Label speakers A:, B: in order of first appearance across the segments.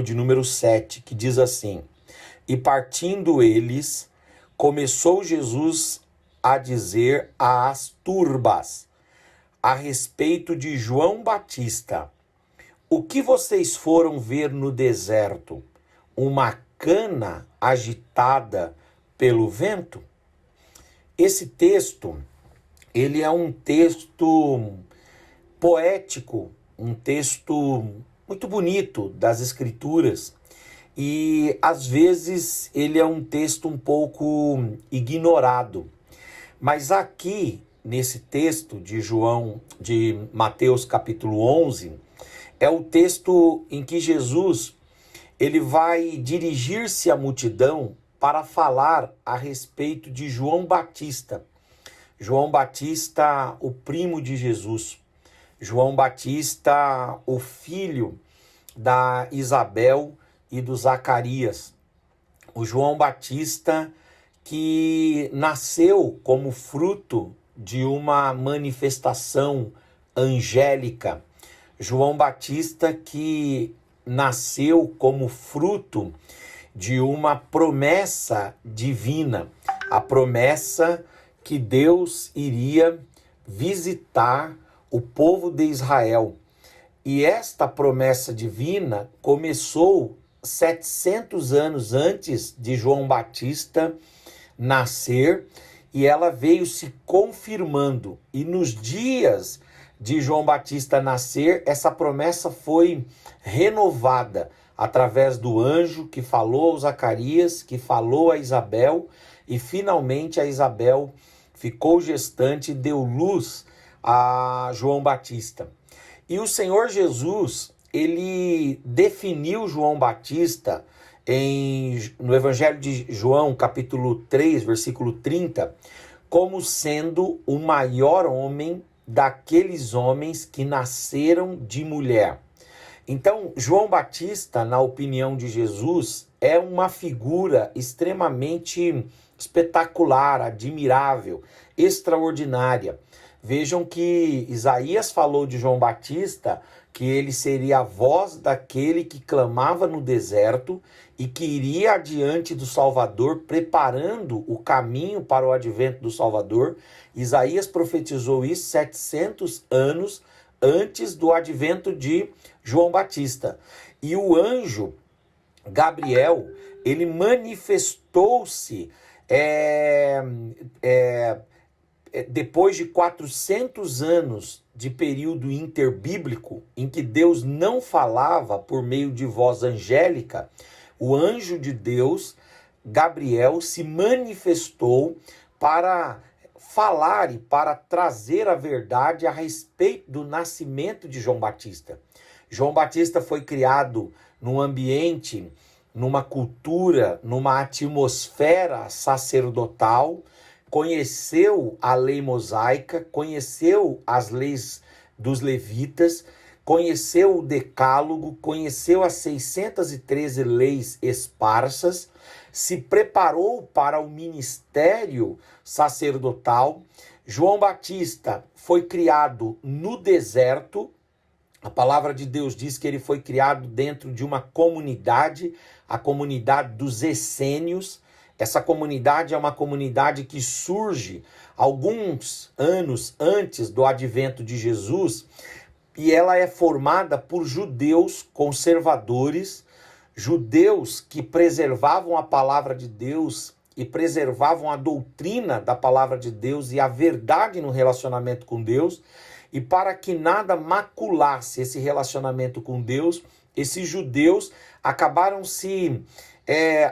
A: de número 7, que diz assim: E partindo eles, começou Jesus a dizer às turbas a respeito de João Batista: O que vocês foram ver no deserto? Uma cana agitada pelo vento? Esse texto, ele é um texto poético, um texto muito bonito das Escrituras, e às vezes ele é um texto um pouco ignorado. Mas aqui, nesse texto de Mateus capítulo 11, é o texto em que Jesus ele vai dirigir-se à multidão para falar a respeito de João Batista. João Batista, o primo de Jesus. João Batista, o filho da Isabel e do Zacarias. O João Batista que nasceu como fruto de uma manifestação angélica. João Batista que nasceu como fruto de uma promessa divina, a promessa que Deus iria visitar o povo de Israel. E esta promessa divina começou 700 anos antes de João Batista nascer, e ela veio se confirmando. E nos dias de João Batista nascer, essa promessa foi renovada através do anjo que falou a Zacarias, que falou a Isabel, e finalmente a Isabel ficou gestante e deu luz a João Batista. E o Senhor Jesus, ele definiu João Batista no Evangelho de João, capítulo 3, versículo 30, como sendo o maior homem daqueles homens que nasceram de mulher. Então, João Batista, na opinião de Jesus, é uma figura extremamente espetacular, admirável, extraordinária. Vejam que Isaías falou de João Batista que ele seria a voz daquele que clamava no deserto e que iria adiante do Salvador, preparando o caminho para o advento do Salvador. Isaías profetizou isso 700 anos antes do advento de João Batista. E o anjo Gabriel, ele manifestou-se depois de 400 anos de período interbíblico, em que Deus não falava por meio de voz angélica, o anjo de Deus, Gabriel, se manifestou para falar e para trazer a verdade a respeito do nascimento de João Batista. João Batista foi criado num ambiente, numa cultura, numa atmosfera sacerdotal, conheceu a lei mosaica, conheceu as leis dos levitas, conheceu o decálogo, conheceu as 613 leis esparsas, se preparou para o ministério sacerdotal. João Batista foi criado no deserto. A palavra de Deus diz que ele foi criado dentro de uma comunidade, a comunidade dos essênios. Essa comunidade é uma comunidade que surge alguns anos antes do advento de Jesus, e ela é formada por judeus conservadores, judeus que preservavam a palavra de Deus e preservavam a doutrina da palavra de Deus e a verdade no relacionamento com Deus. E para que nada maculasse esse relacionamento com Deus, esses judeus acabaram se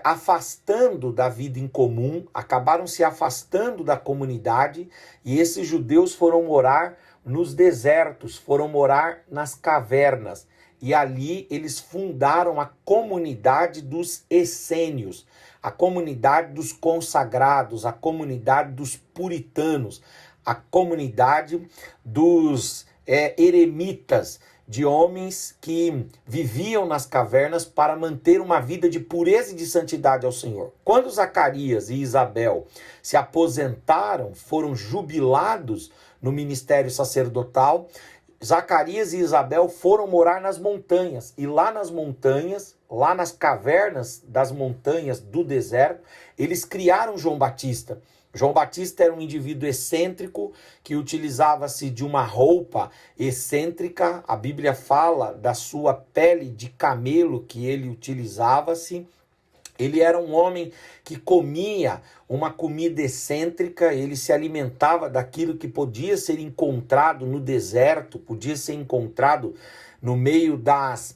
A: afastando da vida em comum, acabaram se afastando da comunidade, e esses judeus foram morar nos desertos, foram morar nas cavernas, e ali eles fundaram a comunidade dos essênios, a comunidade dos consagrados, a comunidade dos puritanos, a comunidade dos eremitas, de homens que viviam nas cavernas para manter uma vida de pureza e de santidade ao Senhor. Quando Zacarias e Isabel se aposentaram, foram jubilados no ministério sacerdotal, Zacarias e Isabel foram morar nas montanhas, e lá nas montanhas lá nas cavernas das montanhas do deserto, eles criaram João Batista. João Batista era um indivíduo excêntrico que utilizava-se de uma roupa excêntrica. A Bíblia fala da sua pele de camelo que ele utilizava-se. Ele era um homem que comia uma comida excêntrica, ele se alimentava daquilo que podia ser encontrado no deserto, podia ser encontrado no meio das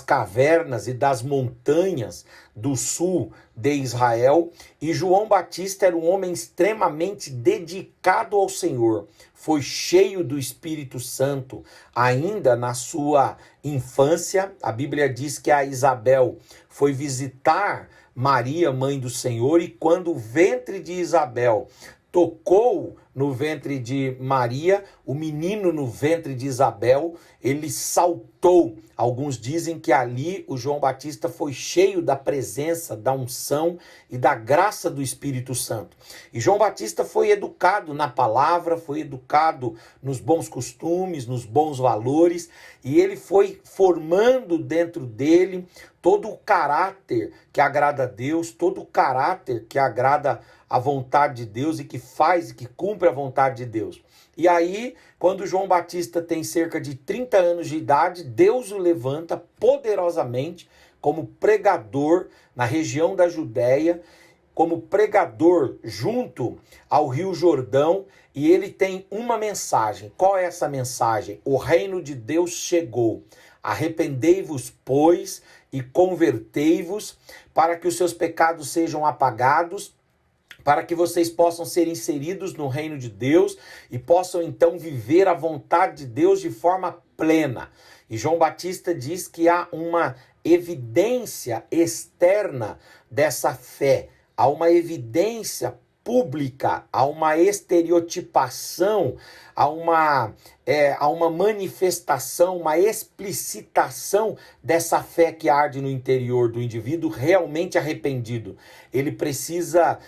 A: cavernas e das montanhas do sul de Israel. E João Batista era um homem extremamente dedicado ao Senhor. Foi cheio do Espírito Santo ainda na sua infância. A Bíblia diz que a Isabel foi visitar Maria, mãe do Senhor, e quando o ventre de Isabel tocou no ventre de Maria, o menino no ventre de Isabel, ele saltou. Alguns dizem que ali o João Batista foi cheio da presença, da unção e da graça do Espírito Santo. E João Batista foi educado na palavra, foi educado nos bons costumes, nos bons valores, e ele foi formando dentro dele todo o caráter que agrada a Deus, todo o caráter que agrada a vontade de Deus e que faz e que cumpre a vontade de Deus. E aí, quando João Batista tem cerca de 30 anos de idade, Deus o levanta poderosamente como pregador na região da Judéia, como pregador junto ao Rio Jordão, e ele tem uma mensagem. Qual é essa mensagem? O reino de Deus chegou. Arrependei-vos, pois, e convertei-vos, para que os seus pecados sejam apagados, para que vocês possam ser inseridos no reino de Deus e possam então viver a vontade de Deus de forma plena. E João Batista diz que há uma evidência externa dessa fé, há uma evidência pública, há uma estereotipação, há uma manifestação, uma explicitação dessa fé que arde no interior do indivíduo realmente arrependido. Ele precisa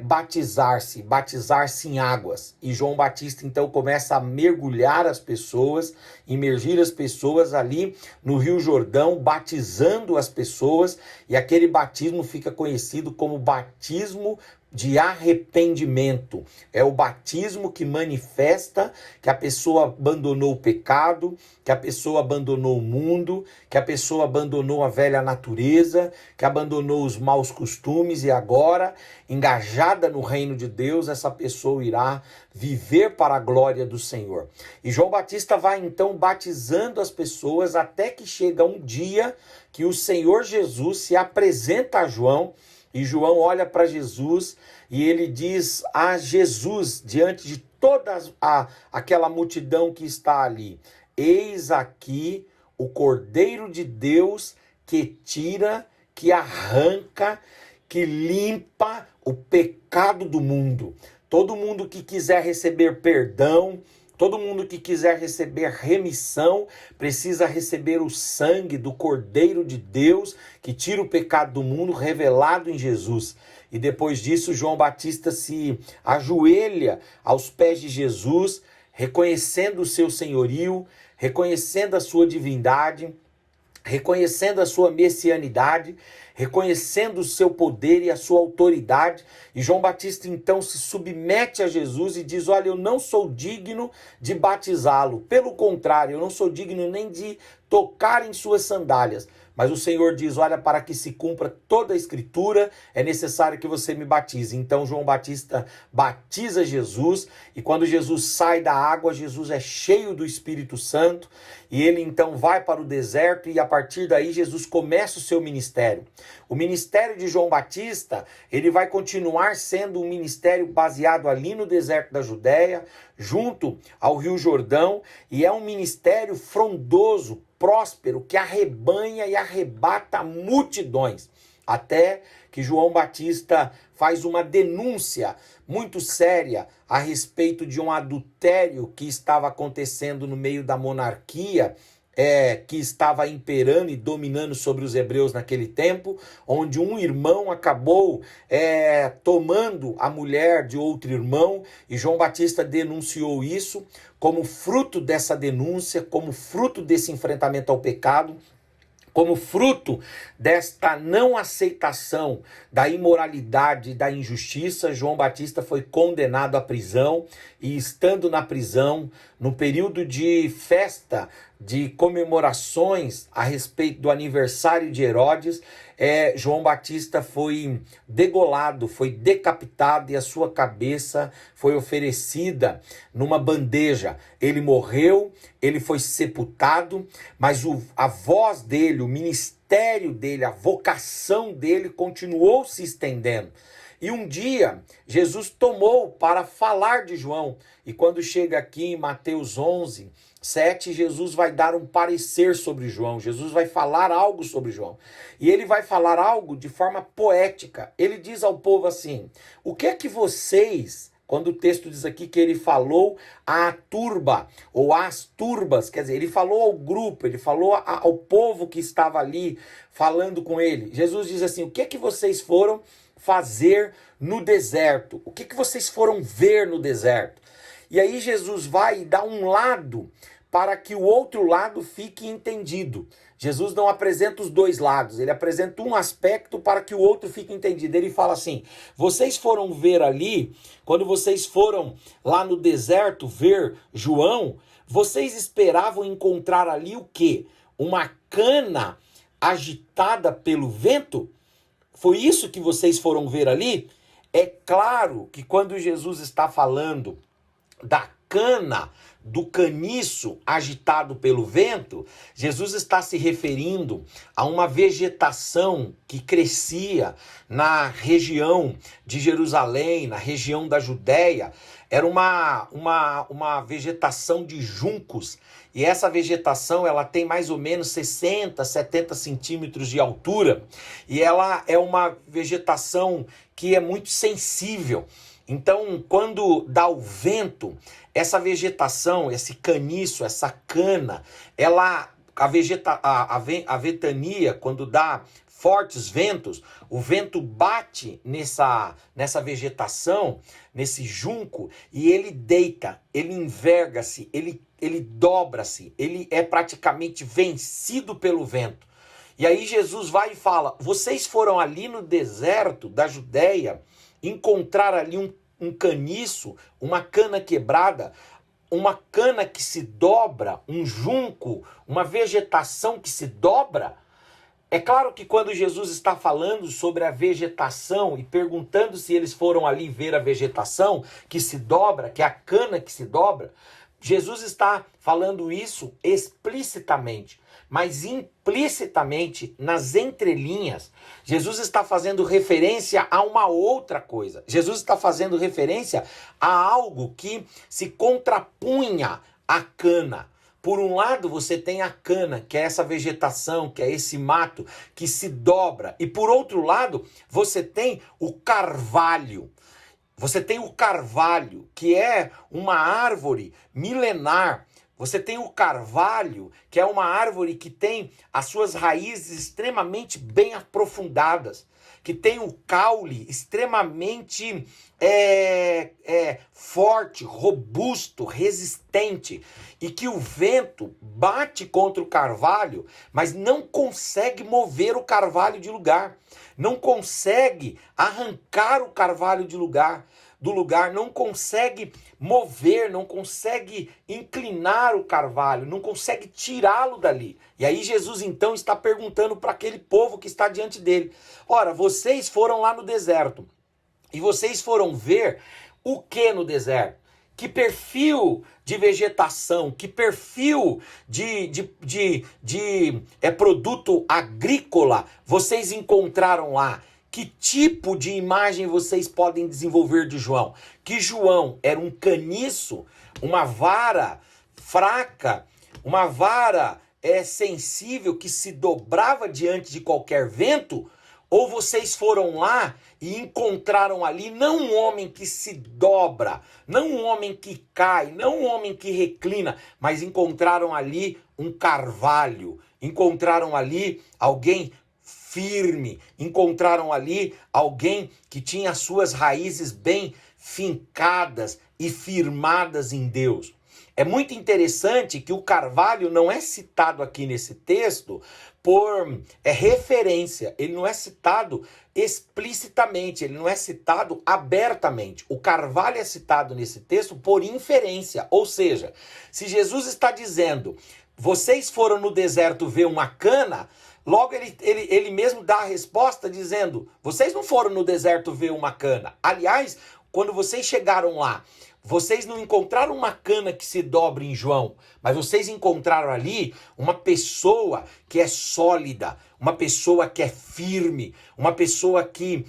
A: batizar-se em águas. E João Batista então começa a mergulhar as pessoas, imergir as pessoas ali no Rio Jordão, batizando as pessoas, e aquele batismo fica conhecido como batismo de arrependimento. É o batismo que manifesta que a pessoa abandonou o pecado, que a pessoa abandonou o mundo, que a pessoa abandonou a velha natureza, que abandonou os maus costumes e agora, engajada no reino de Deus, essa pessoa irá viver para a glória do Senhor. E João Batista vai então batizando as pessoas até que chega um dia que o Senhor Jesus se apresenta a João. E João olha para Jesus e ele diz a Jesus, diante de toda aquela multidão que está ali: eis aqui o Cordeiro de Deus que tira, que arranca, que limpa o pecado do mundo. Todo mundo que quiser receber perdão, todo mundo que quiser receber remissão, precisa receber o sangue do Cordeiro de Deus, que tira o pecado do mundo, revelado em Jesus. E depois disso, João Batista se ajoelha aos pés de Jesus, reconhecendo o seu senhorio, reconhecendo a sua divindade, reconhecendo a sua messianidade, reconhecendo o seu poder e a sua autoridade. E João Batista então se submete a Jesus e diz: olha, eu não sou digno de batizá-lo, pelo contrário, eu não sou digno nem de tocar em suas sandálias. Mas o Senhor diz: olha, para que se cumpra toda a Escritura, é necessário que você me batize. Então João Batista batiza Jesus, e quando Jesus sai da água, Jesus é cheio do Espírito Santo, e ele então vai para o deserto, e a partir daí Jesus começa o seu ministério. O ministério de João Batista, ele vai continuar sendo um ministério baseado ali no deserto da Judéia, junto ao Rio Jordão, e é um ministério frondoso, próspero, que arrebanha e arrebata multidões, até que João Batista faz uma denúncia muito séria a respeito de um adultério que estava acontecendo no meio da monarquia, que estava imperando e dominando sobre os hebreus naquele tempo, onde um irmão acabou tomando a mulher de outro irmão, e João Batista denunciou isso. Como fruto dessa denúncia, como fruto desse enfrentamento ao pecado, Como fruto desta não aceitação da imoralidade e da injustiça, João Batista foi condenado à prisão e, estando na prisão, no período de festa, de comemorações a respeito do aniversário de Herodes, João Batista foi degolado, foi decapitado e a sua cabeça foi oferecida numa bandeja. Ele morreu, ele foi sepultado, mas a voz dele, o ministério dele, a vocação dele continuou se estendendo. E um dia, Jesus tomou para falar de João. E quando chega aqui em Mateus 11, 7, Jesus vai dar um parecer sobre João. Jesus vai falar algo sobre João. E ele vai falar algo de forma poética. Ele diz ao povo assim: o que é que vocês... Quando o texto diz aqui que ele falou à turba, ou às turbas, quer dizer, ele falou ao grupo, ele falou ao povo que estava ali falando com ele. Jesus diz assim: o que é que vocês foram fazer no deserto? O que é que vocês foram ver no deserto? E aí Jesus vai dar um lado para que o outro lado fique entendido. Jesus não apresenta os dois lados, ele apresenta um aspecto para que o outro fique entendido. Ele fala assim: vocês foram ver ali, quando vocês foram lá no deserto ver João, vocês esperavam encontrar ali o quê? Uma cana agitada pelo vento? Foi isso que vocês foram ver ali? É claro que quando Jesus está falando da cana, do caniço agitado pelo vento, Jesus está se referindo a uma vegetação que crescia na região de Jerusalém, na região da Judéia. Era uma vegetação de juncos, e essa vegetação ela tem mais ou menos 60, 70 centímetros de altura, e ela é uma vegetação que é muito sensível. Então, quando dá o vento, essa vegetação, esse caniço, essa cana, a ventania, quando dá fortes ventos, o vento bate nessa vegetação, nesse junco, e ele deita, ele enverga-se, ele dobra-se, ele é praticamente vencido pelo vento. E aí Jesus vai e fala: vocês foram ali no deserto da Judéia encontrar ali um caniço, uma cana quebrada, uma cana que se dobra, um junco, uma vegetação que se dobra. É claro que quando Jesus está falando sobre a vegetação e perguntando se eles foram ali ver a vegetação que se dobra, que é a cana que se dobra, Jesus está falando isso explicitamente, mas implicitamente, nas entrelinhas, Jesus está fazendo referência a uma outra coisa. Jesus está fazendo referência a algo que se contrapunha à cana. Por um lado, você tem a cana, que é essa vegetação, que é esse mato que se dobra. E por outro lado, você tem o carvalho. Você tem o carvalho, que é uma árvore milenar. Você tem o carvalho, que é uma árvore que tem as suas raízes extremamente bem aprofundadas, que tem o caule extremamente forte, robusto, resistente, e que o vento bate contra o carvalho, mas não consegue mover o carvalho de lugar, não consegue arrancar o carvalho do lugar, não consegue mover, não consegue inclinar o carvalho, não consegue tirá-lo dali. E aí Jesus então está perguntando para aquele povo que está diante dele: ora, vocês foram lá no deserto e vocês foram ver o que no deserto? Que perfil de vegetação, que perfil de produto agrícola vocês encontraram lá? Que tipo de imagem vocês podem desenvolver de João? Que João era um caniço, uma vara fraca, uma vara sensível que se dobrava diante de qualquer vento? Ou vocês foram lá e encontraram ali não um homem que se dobra, não um homem que cai, não um homem que reclina, mas encontraram ali um carvalho, encontraram ali alguém firme, encontraram ali alguém que tinha suas raízes bem fincadas e firmadas em Deus. É muito interessante que o carvalho não é citado aqui nesse texto por referência, ele não é citado explicitamente, ele não é citado abertamente. O carvalho é citado nesse texto por inferência, ou seja, se Jesus está dizendo, vocês foram no deserto ver uma cana, logo ele mesmo dá a resposta dizendo, vocês não foram no deserto ver uma cana. Aliás, quando vocês chegaram lá, vocês não encontraram uma cana que se dobra em João, mas vocês encontraram ali uma pessoa que é sólida, uma pessoa que é firme, uma pessoa que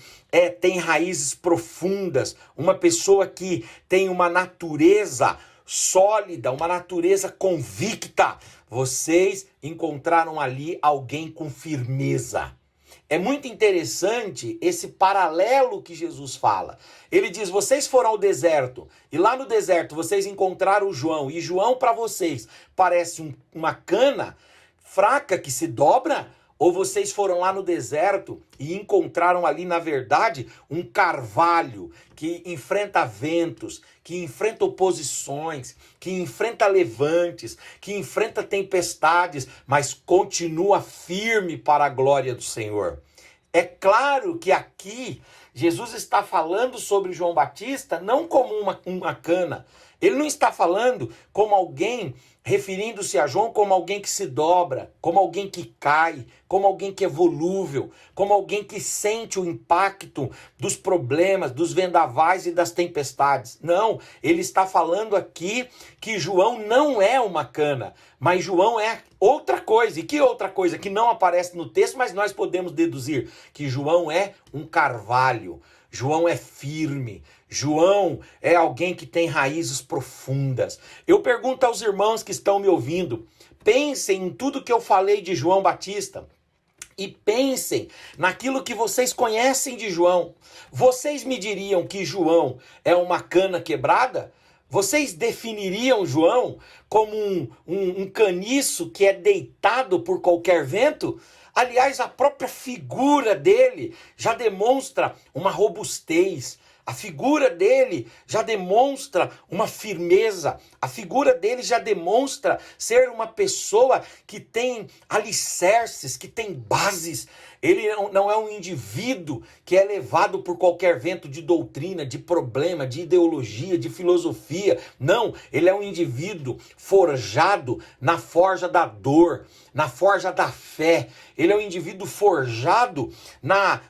A: tem raízes profundas, uma pessoa que tem uma natureza sólida, uma natureza convicta. Vocês encontraram ali alguém com firmeza. É muito interessante esse paralelo que Jesus fala. Ele diz, vocês foram ao deserto, e lá no deserto vocês encontraram João, e João para vocês parece uma cana fraca que se dobra, ou vocês foram lá no deserto e encontraram ali, na verdade, um carvalho que enfrenta ventos, que enfrenta oposições, que enfrenta levantes, que enfrenta tempestades, mas continua firme para a glória do Senhor. É claro que aqui Jesus está falando sobre João Batista não como uma cana. Ele não está falando como alguém, referindo-se a João como alguém que se dobra, como alguém que cai, como alguém que é volúvel, como alguém que sente o impacto dos problemas, dos vendavais e das tempestades. Não, ele está falando aqui que João não é uma cana, mas João é outra coisa. E que outra coisa? Que não aparece no texto, mas nós podemos deduzir que João é um carvalho. João é firme, João é alguém que tem raízes profundas. Eu pergunto aos irmãos que estão me ouvindo, pensem em tudo que eu falei de João Batista e pensem naquilo que vocês conhecem de João. Vocês me diriam que João é uma cana quebrada? Vocês definiriam João como um caniço que é deitado por qualquer vento? Aliás, a própria figura dele já demonstra uma robustez. A figura dele já demonstra uma firmeza. A figura dele já demonstra ser uma pessoa que tem alicerces, que tem bases. Ele não é um indivíduo que é levado por qualquer vento de doutrina, de problema, de ideologia, de filosofia. Não, ele é um indivíduo forjado na forja da dor, na forja da fé. Ele é um indivíduo forjado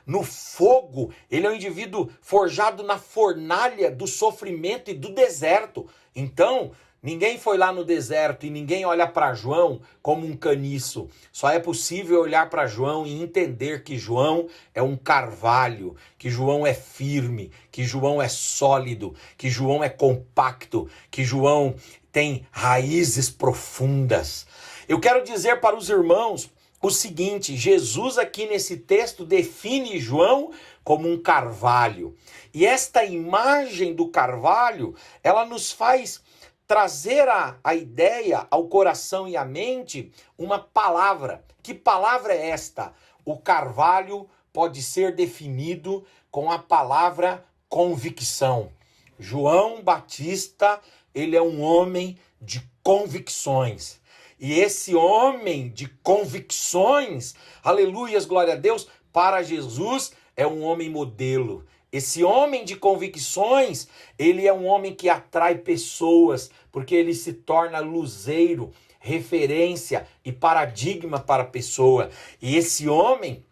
A: no fogo. Ele é um indivíduo forjado na fornalha do sofrimento e do deserto. Então, ninguém foi lá no deserto e ninguém olha para João como um caniço. Só é possível olhar para João e entender que João é um carvalho, que João é firme, que João é sólido, que João é compacto, que João tem raízes profundas. Eu quero dizer para os irmãos o seguinte, Jesus aqui nesse texto define João como um carvalho. E esta imagem do carvalho, ela nos faz trazer a ideia ao coração e à mente uma palavra. Que palavra é esta? O carvalho pode ser definido com a palavra convicção. João Batista, ele é um homem de convicções. E esse homem de convicções, aleluias, glória a Deus, para Jesus é um homem modelo. Esse homem de convicções, ele é um homem que atrai pessoas, porque ele se torna luzeiro, referência e paradigma para a pessoa. E esse homem,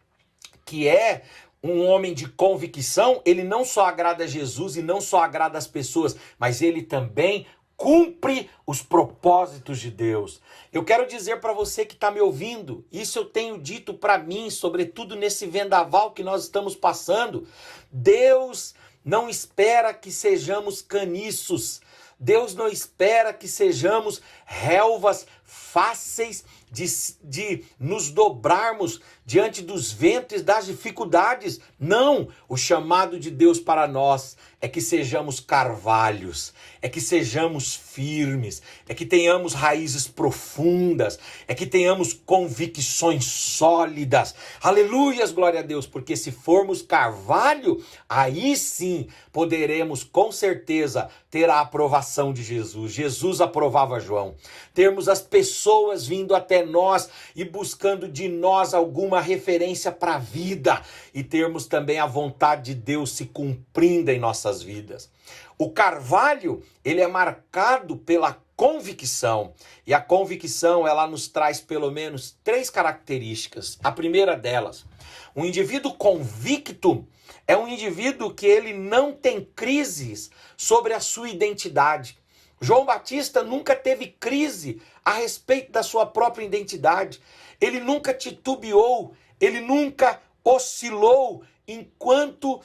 A: que é um homem de convicção, ele não só agrada a Jesus e não só agrada as pessoas, mas ele também cumpre os propósitos de Deus. Eu quero dizer para você que está me ouvindo, isso eu tenho dito para mim, sobretudo nesse vendaval que nós estamos passando, Deus não espera que sejamos caniços, Deus não espera que sejamos relvas fáceis de nos dobrarmos diante dos ventos das dificuldades. Não, o chamado de Deus para nós é que sejamos carvalhos, é que sejamos firmes, é que tenhamos raízes profundas, é que tenhamos convicções sólidas. Aleluias, glória a Deus, porque se formos carvalho, aí sim poderemos com certeza ter a aprovação de Jesus. Jesus aprovava João. Termos as pessoas vindo até nós e buscando de nós alguma referência para a vida e termos também a vontade de Deus se cumprindo em nossas vidas. O carvalho, ele é marcado pela convicção, e a convicção, ela nos traz pelo menos 3 características. A primeira delas, um indivíduo convicto é um indivíduo que ele não tem crises sobre a sua identidade. João Batista nunca teve crise a respeito da sua própria identidade. Ele nunca titubeou, ele nunca oscilou. Enquanto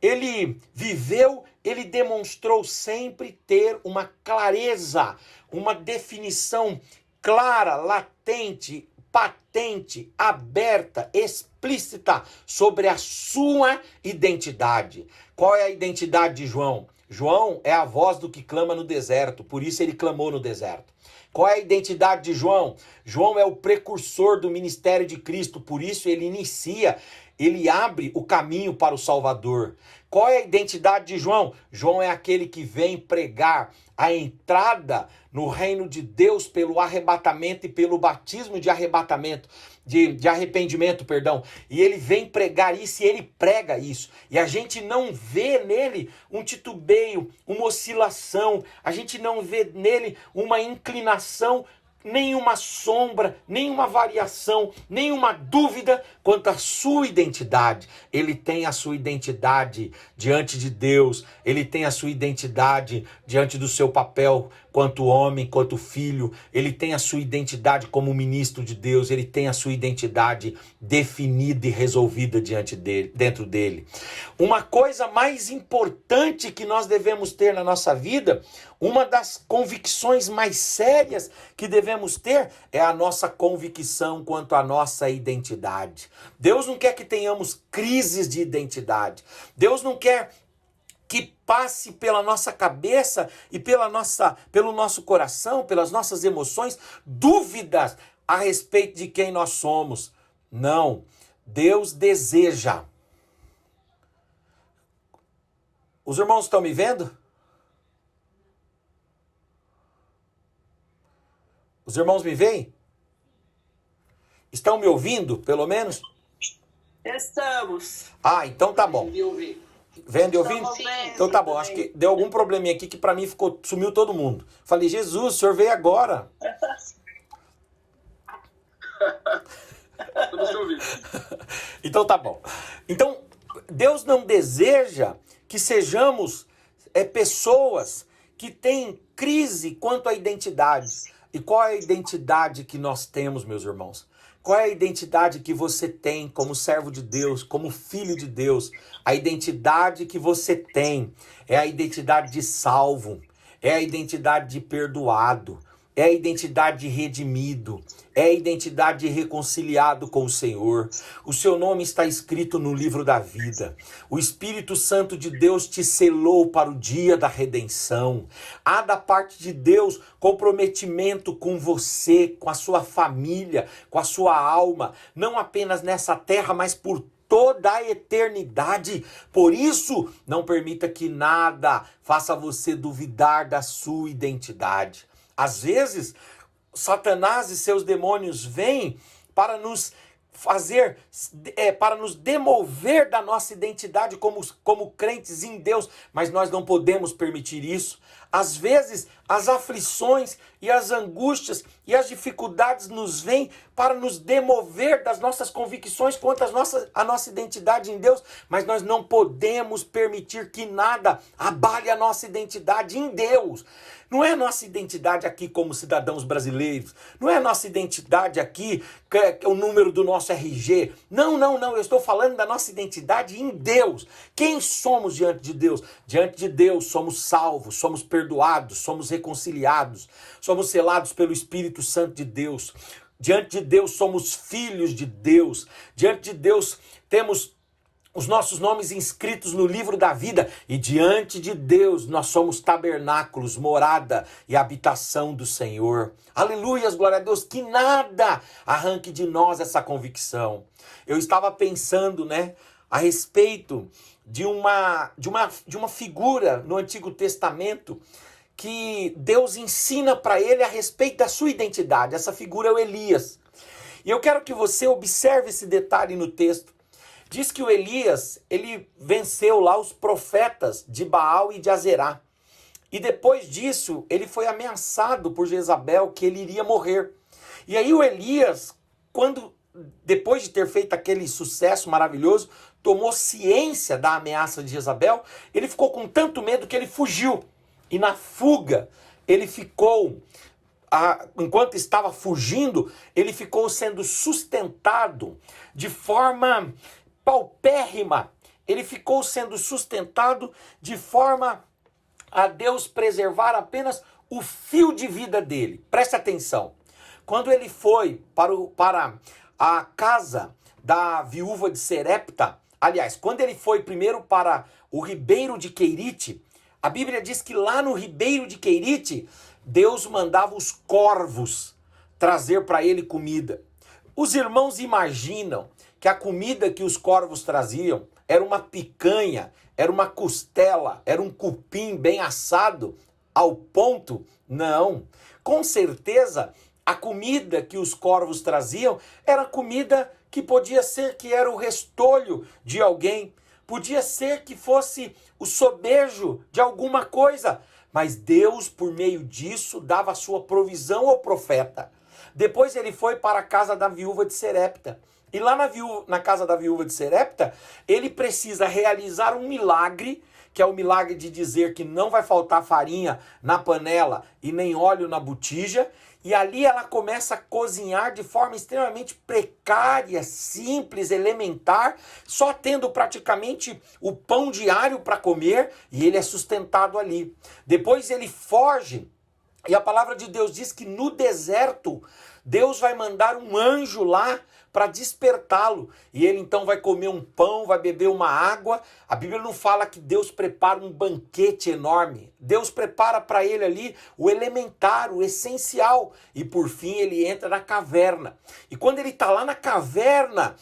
A: ele viveu, ele demonstrou sempre ter uma clareza, uma definição clara, latente, patente, aberta, explícita sobre a sua identidade. Qual é a identidade de João? João é a voz do que clama no deserto, por isso ele clamou no deserto. Qual é a identidade de João? João é o precursor do ministério de Cristo, por isso ele inicia, ele abre o caminho para o Salvador. Qual é a identidade de João? João é aquele que vem pregar a entrada no reino de Deus pelo arrebatamento e pelo batismo de arrebatamento, de arrependimento, perdão. E ele vem pregar isso e ele prega isso. E a gente não vê nele um titubeio, uma oscilação, a gente não vê nele uma inclinação, nenhuma sombra, nenhuma variação, nenhuma dúvida quanto à sua identidade. Ele tem a sua identidade diante de Deus, ele tem a sua identidade diante do seu papel quanto homem, quanto filho, ele tem a sua identidade como ministro de Deus, ele tem a sua identidade definida e resolvida dentro dele. Uma coisa mais importante que nós devemos ter na nossa vida, uma das convicções mais sérias que devemos ter é a nossa convicção quanto à nossa identidade. Deus não quer que tenhamos crises de identidade. Deus não quer que passe pela nossa cabeça e pelo nosso coração, pelas nossas emoções, dúvidas a respeito de quem nós somos. Não, Deus deseja. Os irmãos estão me vendo? Os irmãos me veem? Estão me ouvindo, pelo menos?
B: Estamos.
A: Ah, então tá bom. Vendo e ouvindo? Então tá bom, acho que deu algum probleminha aqui que pra mim sumiu todo mundo. Falei, Jesus, o senhor veio agora. Então tá bom. Então, Deus não deseja que sejamos pessoas que têm crise quanto à identidade. E qual é a identidade que nós temos, meus irmãos? Qual é a identidade que você tem como servo de Deus, como filho de Deus? A identidade que você tem é a identidade de salvo, é a identidade de perdoado, é a identidade de redimido, é a identidade de reconciliado com o Senhor. O seu nome está escrito no livro da vida. O Espírito Santo de Deus te selou para o dia da redenção. Há da parte de Deus comprometimento com você, com a sua família, com a sua alma, não apenas nessa terra, mas por toda a eternidade. Por isso, não permita que nada faça você duvidar da sua identidade. Às vezes, Satanás e seus demônios vêm para nos para nos demover da nossa identidade como crentes em Deus, mas nós não podemos permitir isso. Às vezes, as aflições e as angústias e as dificuldades nos vêm para nos demover das nossas convicções quanto à nossa identidade em Deus, mas nós não podemos permitir que nada abale a nossa identidade em Deus. Não é a nossa identidade aqui como cidadãos brasileiros, não é a nossa identidade aqui, que é o número do nosso RG. Não, eu estou falando da nossa identidade em Deus. Quem somos diante de Deus? Diante de Deus somos salvos, somos perdoados, perdoados, somos reconciliados, somos selados pelo Espírito Santo de Deus. Diante de Deus somos filhos de Deus. Diante de Deus temos os nossos nomes inscritos no livro da vida, e diante de Deus nós somos tabernáculos, morada e habitação do Senhor. Aleluias, glória a Deus, que nada arranque de nós essa convicção. Eu estava pensando, a respeito de uma figura no Antigo Testamento que Deus ensina para ele a respeito da sua identidade. Essa figura é o Elias. E eu quero que você observe esse detalhe no texto. Diz que o Elias, ele venceu lá os profetas de Baal e de Azerá. E depois disso, ele foi ameaçado por Jezabel que ele iria morrer. E aí o Elias, depois de ter feito aquele sucesso maravilhoso, tomou ciência da ameaça de Jezabel, ele ficou com tanto medo que ele fugiu. E na fuga, ele ficou, enquanto estava fugindo, ele ficou sendo sustentado de forma paupérrima. Ele ficou sendo sustentado de forma a Deus preservar apenas o fio de vida dele. Preste atenção. Quando ele foi para a casa da viúva de Serepta, aliás, quando ele foi primeiro para o ribeiro de Queirite, a Bíblia diz que lá no ribeiro de Queirite, Deus mandava os corvos trazer para ele comida. Os irmãos imaginam que a comida que os corvos traziam era uma picanha, era uma costela, era um cupim bem assado ao ponto? Não. Com certeza, a comida que os corvos traziam era comida que podia ser que era o restolho de alguém, podia ser que fosse o sobejo de alguma coisa, mas Deus, por meio disso, dava a sua provisão ao profeta. Depois ele foi para a casa da viúva de Serepta. E lá na casa da viúva de Serepta, ele precisa realizar um milagre, que é o milagre de dizer que não vai faltar farinha na panela e nem óleo na botija. E ali ela começa a cozinhar de forma extremamente precária, simples, elementar, só tendo praticamente o pão diário para comer, e ele é sustentado ali. Depois ele foge, e a palavra de Deus diz que no deserto, Deus vai mandar um anjo lá para despertá-lo. E ele então vai comer um pão, vai beber uma água. A Bíblia não fala que Deus prepara um banquete enorme. Deus prepara para ele ali o elementar, o essencial. E por fim ele entra na caverna. E quando ele está lá na caverna,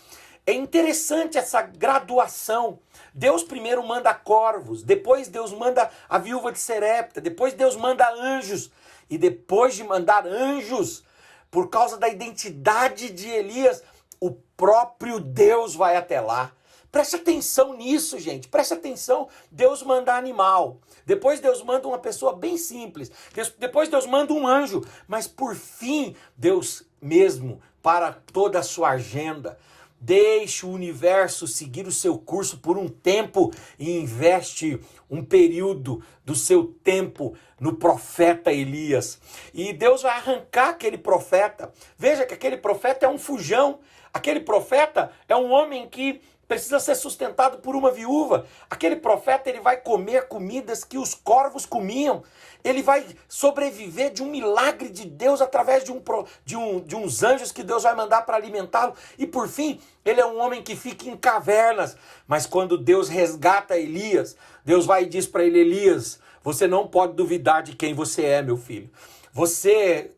A: é interessante essa graduação. Deus primeiro manda corvos, depois Deus manda a viúva de Serepta, depois Deus manda anjos. E depois de mandar anjos, por causa da identidade de Elias, o próprio Deus vai até lá. Preste atenção nisso, gente. Preste atenção. Deus manda animal. Depois Deus manda uma pessoa bem simples. Depois Deus manda um anjo. Mas por fim, Deus mesmo, para toda a sua agenda, deixe o universo seguir o seu curso por um tempo e investe um período do seu tempo no profeta Elias. E Deus vai arrancar aquele profeta. Veja que aquele profeta é um fujão. Aquele profeta é um homem que precisa ser sustentado por uma viúva. Aquele profeta, ele vai comer comidas que os corvos comiam. Ele vai sobreviver de um milagre de Deus através de uns anjos que Deus vai mandar para alimentá-lo. E por fim, ele é um homem que fica em cavernas. Mas quando Deus resgata Elias, Deus vai e diz para ele: Elias, você não pode duvidar de quem você é, meu filho.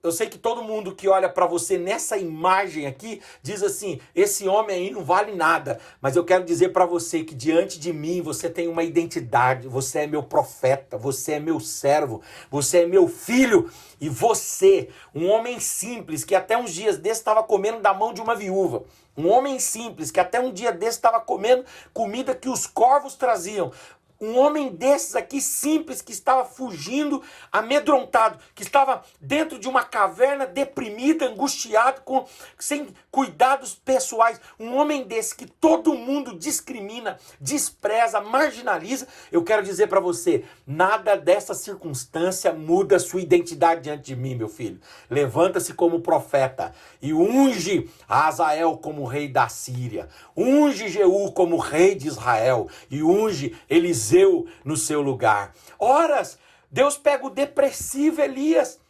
A: Eu sei que todo mundo que olha para você nessa imagem aqui diz assim: esse homem aí não vale nada. Mas eu quero dizer para você que diante de mim você tem uma identidade. Você é meu profeta, você é meu servo, você é meu filho. E você, um homem simples que até uns dias desses estava comendo da mão de uma viúva. Um homem simples que até um dia desses estava comendo comida que os corvos traziam. Um homem desses aqui, simples, que estava fugindo, amedrontado, que estava dentro de uma caverna, deprimido, angustiado, sem cuidados pessoais. Um homem desse que todo mundo discrimina, despreza, marginaliza. Eu quero dizer para você, nada dessa circunstância muda a sua identidade diante de mim, meu filho. Levanta-se como profeta e unge Azael como rei da Síria. Unge Jeú como rei de Israel e unge Eliseu no seu lugar. Horas, Deus pega o depressivo Elias.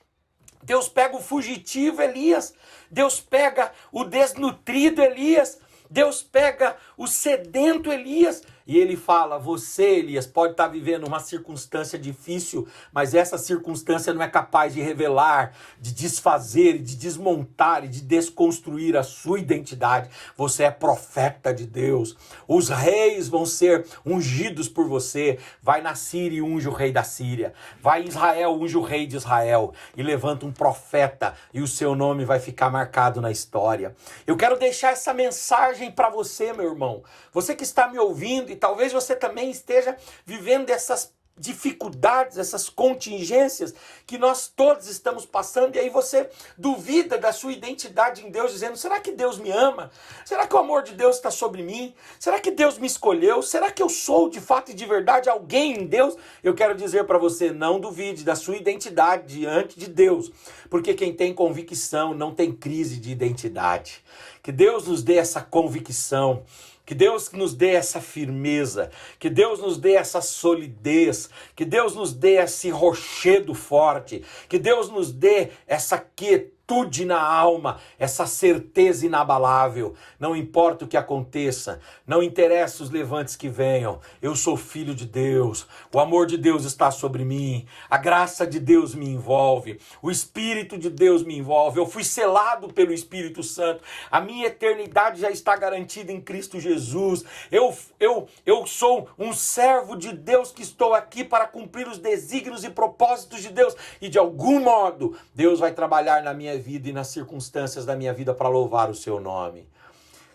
A: Deus pega o fugitivo Elias. Deus pega o desnutrido Elias. Deus pega o sedento Elias. E ele fala, você, Elias, pode estar vivendo uma circunstância difícil, mas essa circunstância não é capaz de revelar, de desfazer, de desmontar e de desconstruir a sua identidade. Você é profeta de Deus. Os reis vão ser ungidos por você. Vai na Síria e unge o rei da Síria. Vai em Israel, unge o rei de Israel. E levanta um profeta e o seu nome vai ficar marcado na história. Eu quero deixar essa mensagem para você, meu irmão. Você que está me ouvindo, e talvez você também esteja vivendo essas dificuldades, essas contingências que nós todos estamos passando, e aí você duvida da sua identidade em Deus, dizendo, será que Deus me ama? Será que o amor de Deus está sobre mim? Será que Deus me escolheu? Será que eu sou de fato e de verdade alguém em Deus? Eu quero dizer para você, não duvide da sua identidade diante de Deus, porque quem tem convicção não tem crise de identidade. Que Deus nos dê essa convicção, que Deus nos dê essa firmeza, que Deus nos dê essa solidez, que Deus nos dê esse rochedo forte, que Deus nos dê essa quietude na alma, essa certeza inabalável. Não importa o que aconteça, não interessa os levantes que venham, eu sou filho de Deus, o amor de Deus está sobre mim, a graça de Deus me envolve, o Espírito de Deus me envolve, eu fui selado pelo Espírito Santo, a minha eternidade já está garantida em Cristo Jesus, eu sou um servo de Deus que estou aqui para cumprir os desígnios e propósitos de Deus, e de algum modo Deus vai trabalhar na minha vida e nas circunstâncias da minha vida para louvar o seu nome.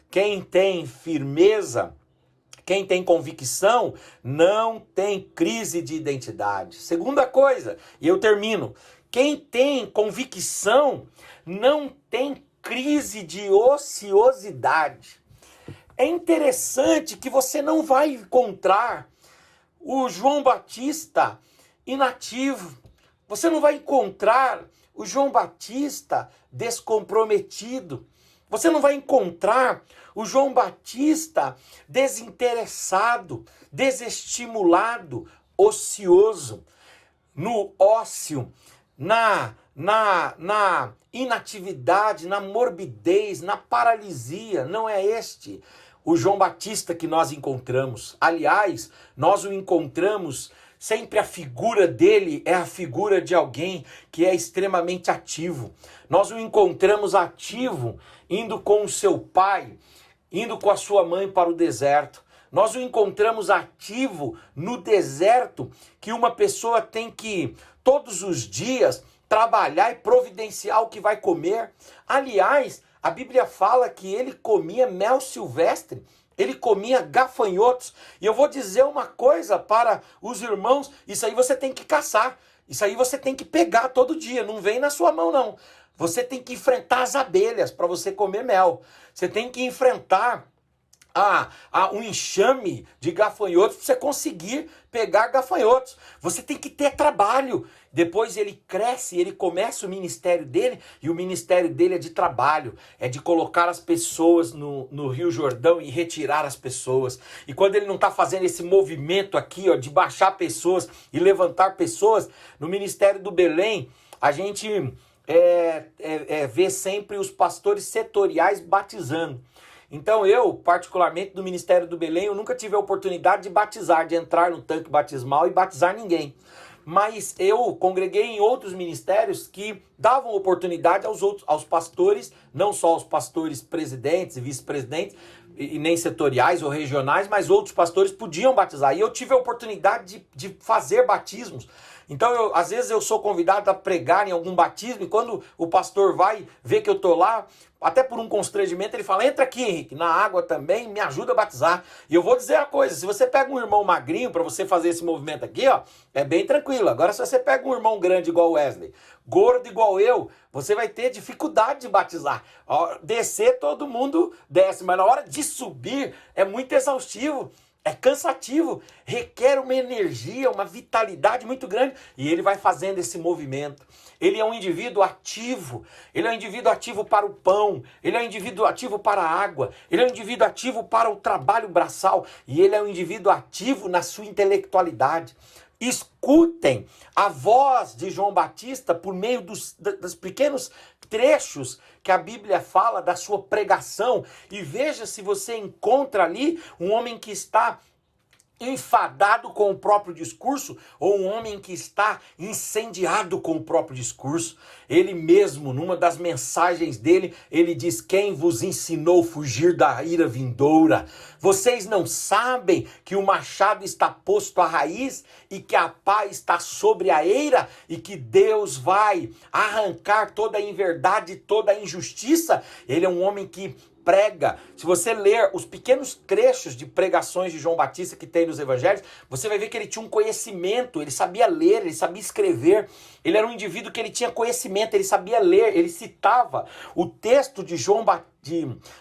A: Quem tem firmeza, quem tem convicção, não tem crise de identidade. Segunda coisa, e eu termino, quem tem convicção não tem crise de ociosidade. É interessante que você não vai encontrar o João Batista inativo. Você não vai encontrar o João Batista descomprometido. Você não vai encontrar o João Batista desinteressado, desestimulado, ocioso, no ócio, na inatividade, na morbidez, na paralisia. Não é este o João Batista que nós encontramos. Aliás, nós o encontramos, sempre a figura dele é a figura de alguém que é extremamente ativo. Nós o encontramos ativo, indo com o seu pai, indo com a sua mãe para o deserto. Nós o encontramos ativo no deserto, que uma pessoa tem que, todos os dias, trabalhar e providenciar o que vai comer. Aliás, a Bíblia fala que ele comia mel silvestre, ele comia gafanhotos. E eu vou dizer uma coisa para os irmãos, isso aí você tem que caçar, isso aí você tem que pegar todo dia, não vem na sua mão não. Você tem que enfrentar as abelhas para você comer mel. Você tem que enfrentar um enxame de gafanhotos para você conseguir pegar gafanhotos. Você tem que ter trabalho. Depois ele cresce, ele começa o ministério dele, e o ministério dele é de trabalho, é de colocar as pessoas no Rio Jordão e retirar as pessoas. E quando ele não está fazendo esse movimento aqui, de baixar pessoas e levantar pessoas, no ministério do Belém, a gente vê sempre os pastores setoriais batizando. Então eu, particularmente do Ministério do Belém, eu nunca tive a oportunidade de batizar, de entrar no tanque batismal e batizar ninguém. Mas eu congreguei em outros ministérios que davam oportunidade aos pastores, não só aos pastores presidentes e vice-presidentes, e nem setoriais ou regionais, mas outros pastores podiam batizar. E eu tive a oportunidade de fazer batismos. Então, às vezes eu sou convidado a pregar em algum batismo, e quando o pastor vai ver que eu estou lá, até por um constrangimento, ele fala, entra aqui, Henrique, na água também, me ajuda a batizar. E eu vou dizer uma coisa, se você pega um irmão magrinho para você fazer esse movimento aqui, é bem tranquilo. Agora, se você pega um irmão grande igual o Wesley, gordo igual eu, você vai ter dificuldade de batizar. Descer, todo mundo desce, mas na hora de subir é muito exaustivo. É cansativo, requer uma energia, uma vitalidade muito grande, e ele vai fazendo esse movimento. Ele é um indivíduo ativo, ele é um indivíduo ativo para o pão, ele é um indivíduo ativo para a água, ele é um indivíduo ativo para o trabalho braçal, e ele é um indivíduo ativo na sua intelectualidade. escutem a voz de João Batista por meio dos pequenos trechos que a Bíblia fala da sua pregação e veja se você encontra ali um homem que está enfadado com o próprio discurso ou um homem que está incendiado com o próprio discurso. Ele mesmo, numa das mensagens dele, ele diz: quem vos ensinou a fugir da ira vindoura? Vocês não sabem que o machado está posto à raiz e que a pá está sobre a eira e que Deus vai arrancar toda a inverdade, toda a injustiça? Ele é um homem que prega. Se você ler os pequenos trechos de pregações de João Batista que tem nos evangelhos, você vai ver que ele tinha um conhecimento, ele sabia ler, ele sabia escrever, ele era um indivíduo que ele tinha conhecimento, ele sabia ler, ele citava o texto de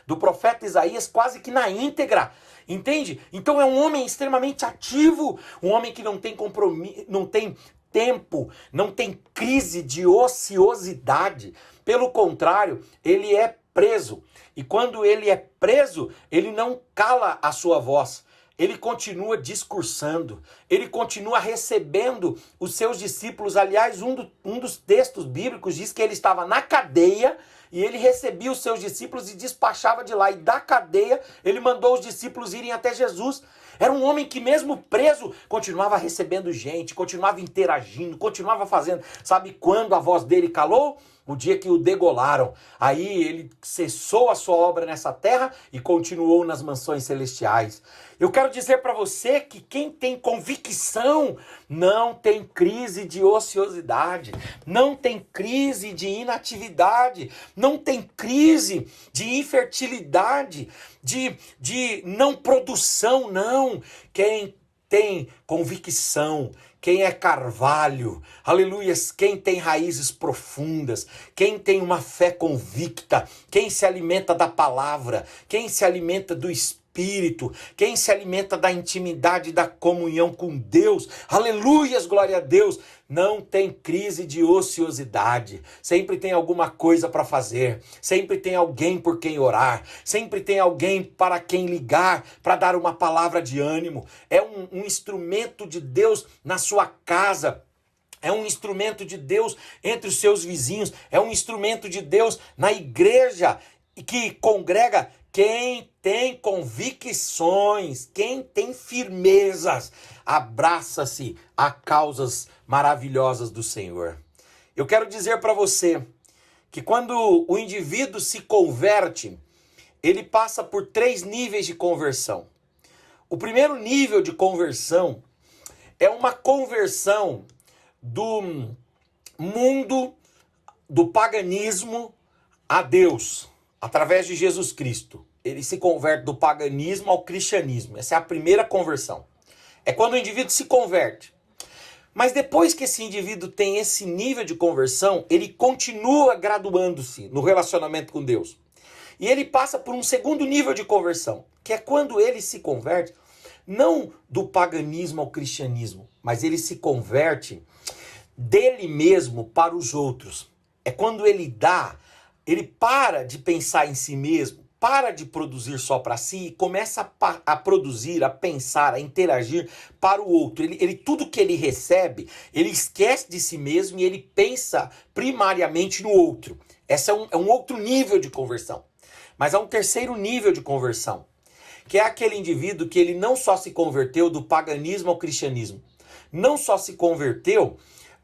A: do profeta Isaías quase que na íntegra, entende? Então é um homem extremamente ativo, um homem que não tem compromisso, não tem tempo, não tem crise de ociosidade, pelo contrário, ele é preso. E quando ele é preso, ele não cala a sua voz. Ele continua discursando, ele continua recebendo os seus discípulos. Aliás, um dos textos bíblicos diz que ele estava na cadeia e ele recebia os seus discípulos e despachava de lá. E da cadeia, ele mandou os discípulos irem até Jesus. Era um homem que mesmo preso, continuava recebendo gente, continuava interagindo, continuava fazendo. Sabe quando a voz dele calou? O dia que o degolaram. Aí ele cessou a sua obra nessa terra e continuou nas mansões celestiais. Eu quero dizer para você que quem tem convicção não tem crise de ociosidade, não tem crise de inatividade, não tem crise de infertilidade, de não produção, não. Quem tem convicção, quem é carvalho, aleluias, quem tem raízes profundas, quem tem uma fé convicta, quem se alimenta da palavra, quem se alimenta do Espírito, quem se alimenta da intimidade, da comunhão com Deus, aleluias, glória a Deus, não tem crise de ociosidade, sempre tem alguma coisa para fazer, sempre tem alguém por quem orar, sempre tem alguém para quem ligar, para dar uma palavra de ânimo, é um instrumento de Deus na sua casa, é um instrumento de Deus entre os seus vizinhos, é um instrumento de Deus na igreja que congrega quem tem convicções, quem tem firmezas, abraça-se a causas maravilhosas do Senhor. Eu quero dizer para você que quando o indivíduo se converte, ele passa por 3 níveis de conversão. O primeiro nível de conversão é uma conversão do mundo, do paganismo a Deus, através de Jesus Cristo. Ele se converte do paganismo ao cristianismo. Essa é a primeira conversão. É quando o indivíduo se converte. Mas depois que esse indivíduo tem esse nível de conversão, ele continua graduando-se no relacionamento com Deus. E ele passa por um segundo nível de conversão, que é quando ele se converte, não do paganismo ao cristianismo, mas ele se converte dele mesmo para os outros. É quando ele para de pensar em si mesmo, para de produzir só para si e começa a produzir, a pensar, a interagir para o outro. Tudo que ele recebe, ele esquece de si mesmo e ele pensa primariamente no outro. Esse é um outro nível de conversão. Mas há um terceiro nível de conversão, que é aquele indivíduo que ele não só se converteu do paganismo ao cristianismo, não só se converteu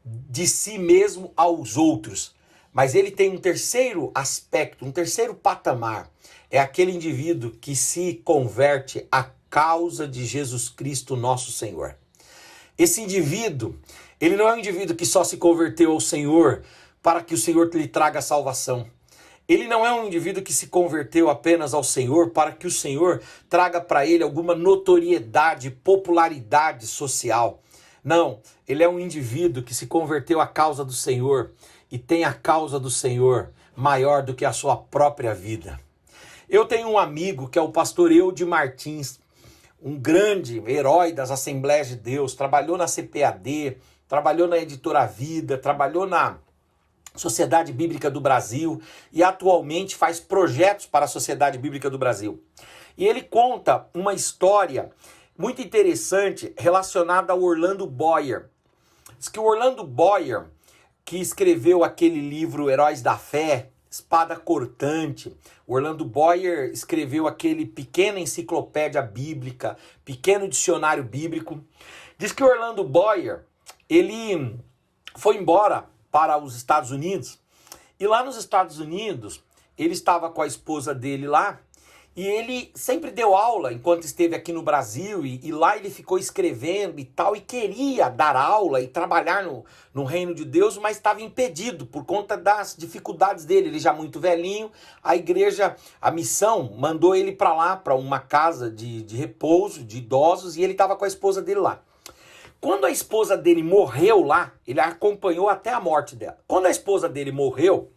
A: de si mesmo aos outros, mas ele tem um terceiro aspecto, um terceiro patamar. É aquele indivíduo que se converte à causa de Jesus Cristo, nosso Senhor. Esse indivíduo, ele não é um indivíduo que só se converteu ao Senhor para que o Senhor lhe traga salvação. Ele não é um indivíduo que se converteu apenas ao Senhor para que o Senhor traga para ele alguma notoriedade, popularidade social. Não, ele é um indivíduo que se converteu à causa do Senhor e tem a causa do Senhor maior do que a sua própria vida. Eu tenho um amigo que é o pastor Eude Martins, um grande herói das Assembleias de Deus, trabalhou na CPAD, trabalhou na Editora Vida, trabalhou na Sociedade Bíblica do Brasil e atualmente faz projetos para a Sociedade Bíblica do Brasil. E ele conta uma história muito interessante relacionada ao Orlando Boyer. Diz que o Orlando Boyer, que escreveu aquele livro Heróis da Fé, Espada Cortante, Orlando Boyer escreveu aquele pequena enciclopédia bíblica, pequeno dicionário bíblico. Diz que o Orlando Boyer, ele foi embora para os Estados Unidos, e lá nos Estados Unidos, ele estava com a esposa dele lá, e ele sempre deu aula enquanto esteve aqui no Brasil, e lá ele ficou escrevendo e tal, e queria dar aula e trabalhar no reino de Deus, mas estava impedido por conta das dificuldades dele. Ele já muito velhinho, a igreja, a missão, mandou ele para lá, para uma casa de repouso, de idosos, e ele estava com a esposa dele lá. Quando a esposa dele morreu lá, ele acompanhou até a morte dela. Quando a esposa dele morreu,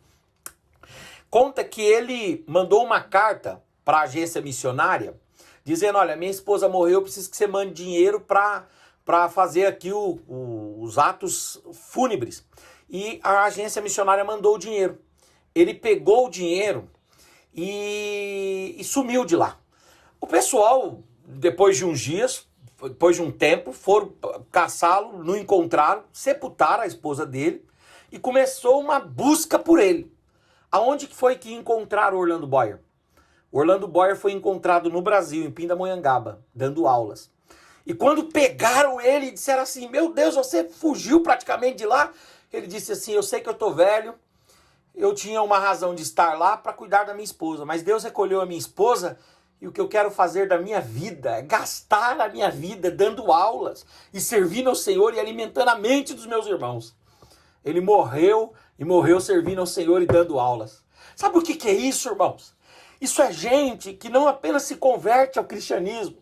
A: conta que ele mandou uma carta para a agência missionária, dizendo, olha, minha esposa morreu, eu preciso que você mande dinheiro para fazer aqui os atos fúnebres. E a agência missionária mandou o dinheiro. Ele pegou o dinheiro e sumiu de lá. O pessoal, depois de uns dias, depois de um tempo, foram caçá-lo, não encontraram, sepultaram a esposa dele e começou uma busca por ele. Aonde que foi que encontraram Orlando Boyer? Orlando Boyer foi encontrado no Brasil, em Pindamonhangaba, dando aulas. E quando pegaram ele e disseram assim, meu Deus, você fugiu praticamente de lá? Ele disse assim, eu sei que eu tô velho, eu tinha uma razão de estar lá para cuidar da minha esposa, mas Deus recolheu a minha esposa e o que eu quero fazer da minha vida é gastar a minha vida dando aulas e servindo ao Senhor e alimentando a mente dos meus irmãos. Ele morreu e morreu servindo ao Senhor e dando aulas. Sabe o que é isso, irmãos? Isso é gente que não apenas se converte ao cristianismo,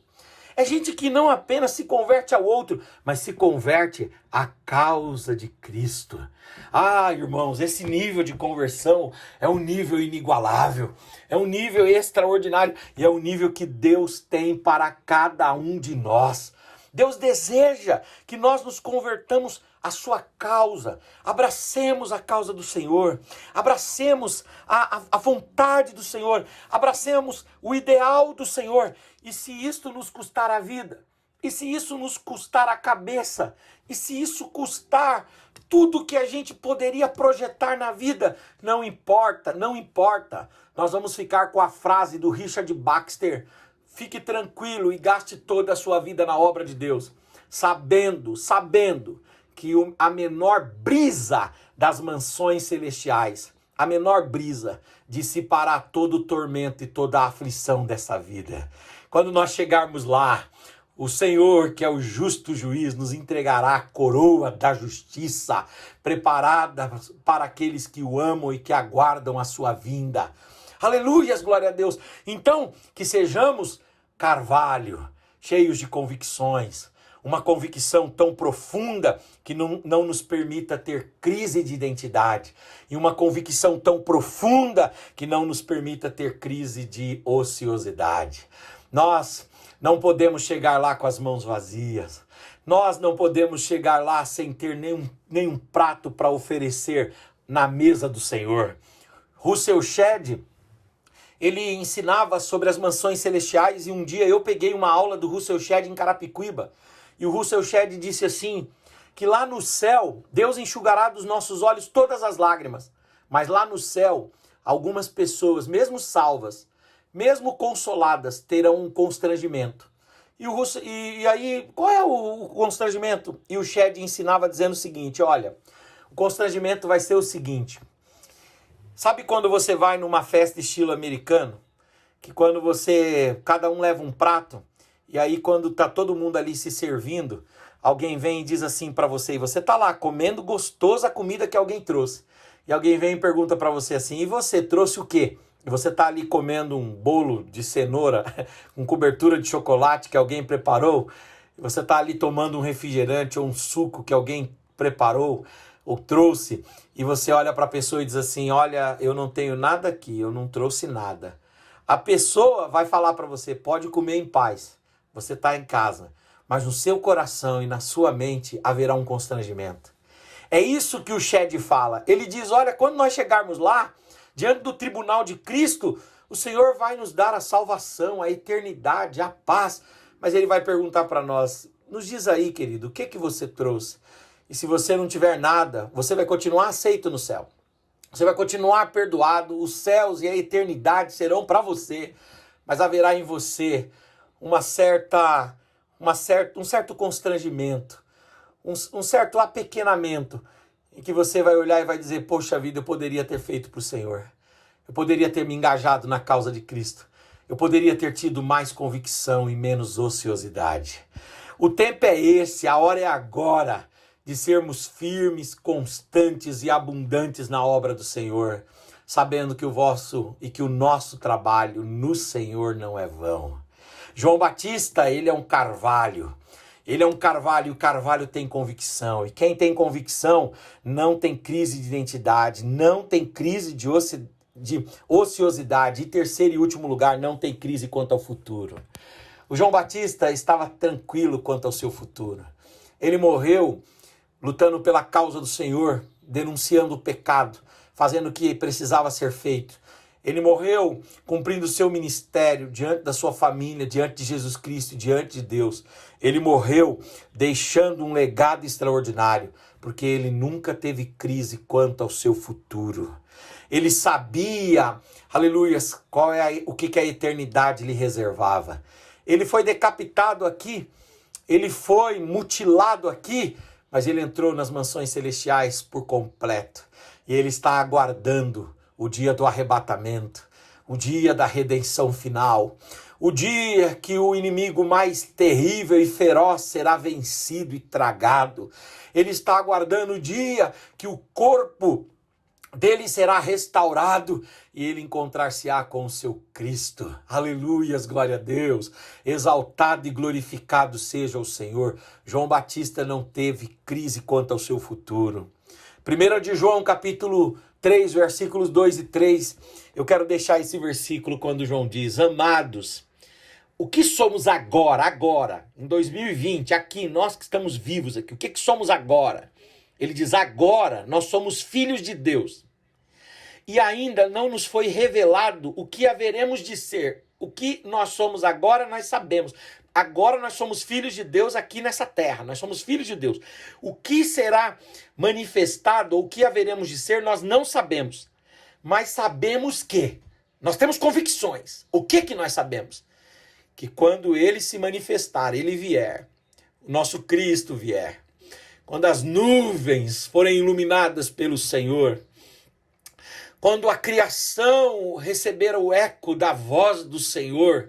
A: é gente que não apenas se converte ao outro, mas se converte à causa de Cristo. Ah, irmãos, esse nível de conversão é um nível inigualável, é um nível extraordinário e é um nível que Deus tem para cada um de nós. Deus deseja que nós nos convertamos à sua causa, abracemos a causa do Senhor, abracemos a vontade do Senhor, abracemos o ideal do Senhor. E se isto nos custar a vida, e se isso nos custar a cabeça, e se isso custar tudo que a gente poderia projetar na vida, não importa, não importa. Nós vamos ficar com a frase do Richard Baxter, fique tranquilo e gaste toda a sua vida na obra de Deus, sabendo que a menor brisa das mansões celestiais, a menor brisa dissipará todo o tormento e toda a aflição dessa vida. Quando nós chegarmos lá, o Senhor, que é o justo juiz, nos entregará a coroa da justiça, preparada para aqueles que o amam e que aguardam a sua vinda. Aleluias, glória a Deus. Então, que sejamos carvalho, cheios de convicções, uma convicção tão profunda que não nos permita ter crise de identidade, e uma convicção tão profunda que não nos permita ter crise de ociosidade. Nós não podemos chegar lá com as mãos vazias, nós não podemos chegar lá sem ter nenhum prato para oferecer na mesa do Senhor. Russell Shedd, ele ensinava sobre as mansões celestiais, e um dia eu peguei uma aula do Russell Shedd em Carapicuíba, e o Russell Shedd disse assim, que lá no céu, Deus enxugará dos nossos olhos todas as lágrimas, mas lá no céu, algumas pessoas, mesmo salvas, mesmo consoladas, terão um constrangimento. E aí, qual é o constrangimento? E o Shedd ensinava dizendo o seguinte, olha, o constrangimento vai ser o seguinte, sabe quando você vai numa festa estilo americano, que quando cada um leva um prato, e aí quando tá todo mundo ali se servindo, alguém vem e diz assim para você, e você tá lá comendo gostoso a comida que alguém trouxe, e alguém vem e pergunta para você assim, e você trouxe o quê? E você tá ali comendo um bolo de cenoura com cobertura de chocolate que alguém preparou, e você tá ali tomando um refrigerante ou um suco que alguém preparou ou trouxe, e você olha para a pessoa e diz assim, olha, eu não tenho nada aqui, eu não trouxe nada. A pessoa vai falar para você, pode comer em paz, você está em casa, mas no seu coração e na sua mente haverá um constrangimento. É isso que o Shedd fala. Ele diz, olha, quando nós chegarmos lá, diante do tribunal de Cristo, o Senhor vai nos dar a salvação, a eternidade, a paz. mas ele vai perguntar para nós, nos diz aí, querido, o que que você trouxe? E se você não tiver nada, você vai continuar aceito no céu. Você vai continuar perdoado, os céus e a eternidade serão para você, mas haverá em você um certo constrangimento, um certo apequenamento, em que você vai olhar e vai dizer, poxa vida, eu poderia ter feito para o Senhor. Eu poderia ter me engajado na causa de Cristo. Eu poderia ter tido mais convicção e menos ociosidade. O tempo é esse, a hora é agora de sermos firmes, constantes e abundantes na obra do Senhor, sabendo que o nosso trabalho no Senhor não é vão. João Batista, ele é um carvalho. Ele é um carvalho e o carvalho tem convicção. E quem tem convicção não tem crise de identidade, não tem crise de ociosidade. E terceiro e último lugar, não tem crise quanto ao futuro. O João Batista estava tranquilo quanto ao seu futuro. Ele morreu lutando pela causa do Senhor, denunciando o pecado, fazendo o que precisava ser feito. Ele morreu cumprindo o seu ministério diante da sua família, diante de Jesus Cristo, diante de Deus. Ele morreu deixando um legado extraordinário, porque ele nunca teve crise quanto ao seu futuro. Ele sabia, aleluias, o que a eternidade lhe reservava. Ele foi decapitado aqui, ele foi mutilado aqui, mas ele entrou nas mansões celestiais por completo. E ele está aguardando o dia do arrebatamento, o dia da redenção final, o dia que o inimigo mais terrível e feroz será vencido e tragado. Ele está aguardando o dia que o corpo dele será restaurado e ele encontrar-se-á com o seu Cristo. Aleluias, glória a Deus. Exaltado e glorificado seja o Senhor. João Batista não teve crise quanto ao seu futuro. 1 de João, capítulo 3, versículos 2 e 3. Eu quero deixar esse versículo quando João diz, amados, o que somos agora, em 2020, aqui, nós que estamos vivos aqui, o que somos agora? Ele diz, agora nós somos filhos de Deus. E ainda não nos foi revelado o que haveremos de ser. O que nós somos agora, nós sabemos. Agora nós somos filhos de Deus aqui nessa terra. Nós somos filhos de Deus. O que será manifestado ou o que haveremos de ser, nós não sabemos. Mas sabemos que nós temos convicções. O que nós sabemos? Que quando ele se manifestar, ele vier, o nosso Cristo vier, quando as nuvens forem iluminadas pelo Senhor, quando a criação receber o eco da voz do Senhor,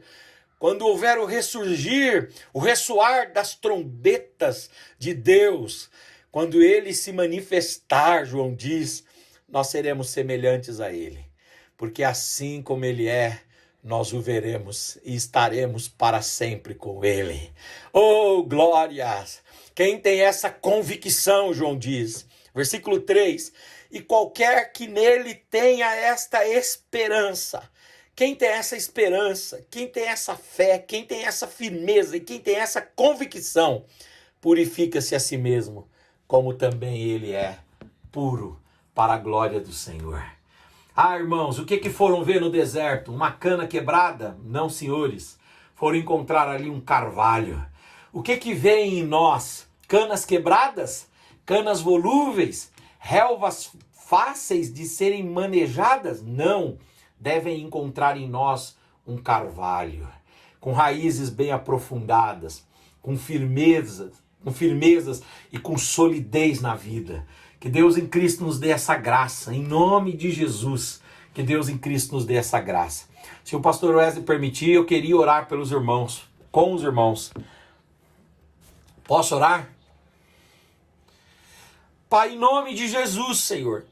A: quando houver o ressurgir, o ressoar das trombetas de Deus, quando ele se manifestar, João diz, nós seremos semelhantes a ele, porque assim como ele é, nós o veremos e estaremos para sempre com ele. Oh, glórias! Quem tem essa convicção, João diz, versículo 3, e qualquer que nele tenha esta esperança. Quem tem essa esperança, quem tem essa fé, quem tem essa firmeza e quem tem essa convicção, purifica-se a si mesmo, como também ele é puro para a glória do Senhor. Ah, irmãos, o que foram ver no deserto? Uma cana quebrada? Não, senhores. Foram encontrar ali um carvalho. O que vem em nós? Canas quebradas? Canas volúveis? Relvas fáceis de serem manejadas? Não. Devem encontrar em nós um carvalho, com raízes bem aprofundadas, com firmezas e com solidez na vida. Que Deus em Cristo nos dê essa graça, em nome de Jesus, que Deus em Cristo nos dê essa graça. Se o pastor Wesley permitir, eu queria orar pelos irmãos, com os irmãos. Posso orar? Pai, em nome de Jesus, Senhor.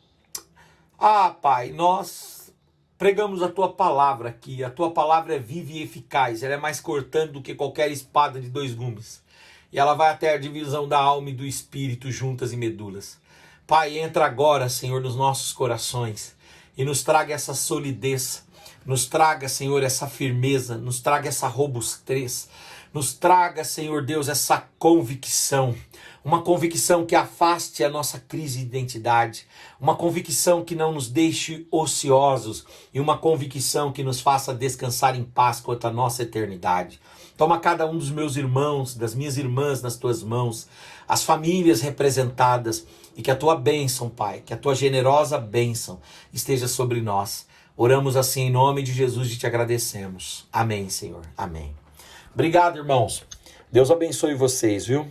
A: Ah, Pai, nós pregamos a Tua palavra aqui. A Tua palavra é viva e eficaz. Ela é mais cortante do que qualquer espada de 2 gumes. E ela vai até a divisão da alma e do espírito, juntas e medulas. Pai, entra agora, Senhor, nos nossos corações e nos traga essa solidez, nos traga, Senhor, essa firmeza, nos traga essa robustez. Nos traga, Senhor Deus, essa convicção. Uma convicção que afaste a nossa crise de identidade. Uma convicção que não nos deixe ociosos. E uma convicção que nos faça descansar em paz quanto à nossa eternidade. Toma cada um dos meus irmãos, das minhas irmãs nas tuas mãos. As famílias representadas. E que a tua bênção, Pai, que a tua generosa bênção esteja sobre nós. Oramos assim em nome de Jesus e te agradecemos. Amém, Senhor. Amém. Obrigado, irmãos. Deus abençoe vocês, viu?